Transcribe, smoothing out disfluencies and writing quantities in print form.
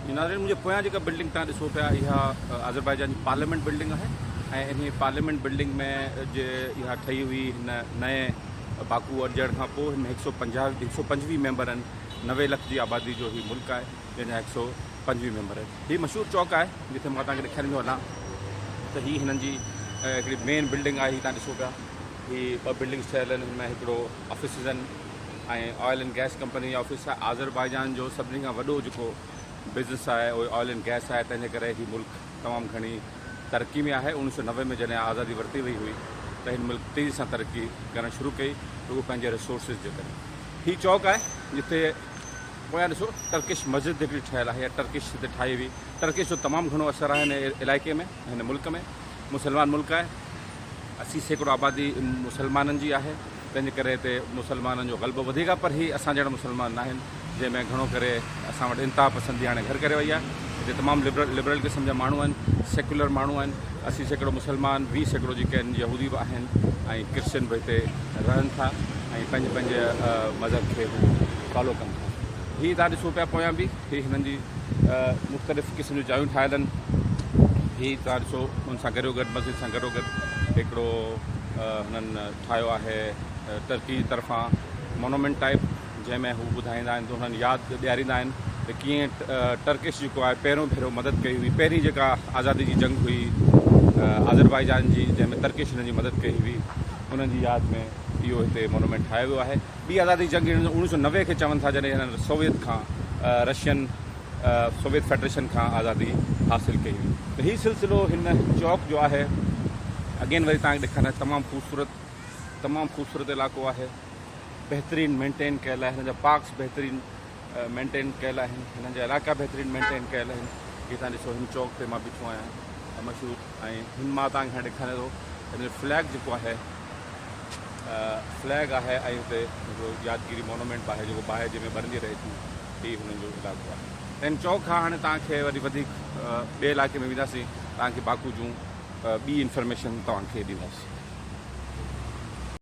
नाज़रीन मुझे पोयां जेका बिल्डिंग तव्हां ॾिसो पिया इहा अज़रबैजान जी पार्लियामेंट बिल्डिंग आहे ऐं इन पार्लियामेंट बिल्डिंग में जे इहा ठही हुई हिन नए बाकू अॾजण खां पोइ हिन 125 मेंबर आहिनि 90 लख जी आबादी जो ही मुल्क आहे जंहिंजा 125 मेंबर आहिनि। हीअ मशहूरु चौक आहे जिथे मां तव्हांखे ॾेखारींदो हलां त हीअ हिननि जी हिकिड़ी मेन बिल्डिंग आहे। हीअ तव्हां ॾिसो पिया हीअ ॿ बिल्डिंग्स ठहियल आहिनि हिन में हिकिड़ो ऑफिसिस आहिनि ऐं ऑयल एंड गैस कंपनी जो ऑफिस आहे। अज़रबैजान जो सभिनी खां वॾो जेको बिज़नेस आहे उहो ऑयल एंड गैस आहे, तंहिंजे करे हीउ मुल्क तमामु घणी तरक़ी में आहे। 1990 में जॾहिं आज़ादी वरिती वई हुई त हिन मुल्क तेज़ी सां तरक़ी करणु शुरू कई रुॻो पंहिंजे रिसोर्सिस जे करे। हीउ चौक आहे जिथे पोयां ॾिसो टर्किश मस्जिद हिकिड़ी ठहियलु आहे या टर्किश हिते ठाही हुई। टर्किश जो तमामु घणो असरु आहे हिन इलाइक़े में, हिन मुल्क में। मुसलमान मुल्क आहे, 80% आबादी मुसलमाननि जी आहे, तंहिंजे करे हिते मुसलमाननि जो ग़लबो वधीक आहे। पर हीअ असां जहिड़ा मुसलमान न आहिनि जंहिंमें घणो करे असां वटि इंतिहा पसंदी हाणे घर करे वई आहे। हिते तमामु लिबरल क़िस्म जा माण्हू आहिनि, सेक्युलर माण्हू आहिनि। 80% मुसलमान, 20% जेके आहिनि यहूदी बि आहिनि ऐं क्रिश्चन बि हिते रहनि था ऐं पंहिंजे मज़हब खे फॉलो कनि था। हीअ तव्हां ॾिसो पिया पोयां बि हीअ हिननि जी मुख़्तलिफ़ क़िस्म जूं जायूं ठाहियल आहिनि। हीअ तव्हां ॾिसो हुन सां गॾोगॾु मस्जिद सां गॾोगॾु हिकिड़ो हुननि ठाहियो आहे टर्की जी तरफ़ां मोनूमेंट टाइप, जंहिंमें हू ॿुधाईंदा आहिनि त हुननि यादि ॾियारींदा आहिनि त कीअं टर्किश जेको आहे पहिरियों भेरो मदद कई हुई। पहिरीं जेका आज़ादी जी जंग हुई अज़रबैजान जी, जंहिंमें टर्किश हिननि जी मदद कई हुई, उन्हनि जी यादि में इहो हिते मोनूमेंट ठाहियो वियो आहे। ॿी आज़ादी जंग 1990 खे चवनि था जॾहिं हिननि सोवियत फेडरेशन खां आज़ादी हासिलु कई हुई। त हीउ सिलसिलो हिन चौक जो आहे। अगेन वरी तव्हांखे ॾेखारियां, तमामु ख़ूबसूरत इलाइक़ो आहे, बहितरीनु मेंटेन कयल आहे, हिन जा पार्क्स बहितरीनु मेंटेन कयल आहिनि, हिननि जा इलाइक़ा बहितरीनु मेंटेन कयल आहिनि। हीअ तव्हां ॾिसो हिन चौक ते मां बीठो आहियां मशहूरु, ऐं हिन मां तव्हांखे हाणे ॾेखारियां थो हिन जो फ्लैग जेको आहे फ्लैग आहे ऐं हुते यादगिरी मोनूमेंट आहे जेको ॿाहिरि जंहिंमें ॿरंदी रहे थी। हीअ हुननि जो इलाइक़ो आहे। त हिन चौक खां हाणे तव्हांखे वरी वधीक ॿिए इलाइक़े में वेंदासीं, तव्हांखे बाकू जूं ॿी इंफॉर्मेशन तव्हांखे ॾींदासीं।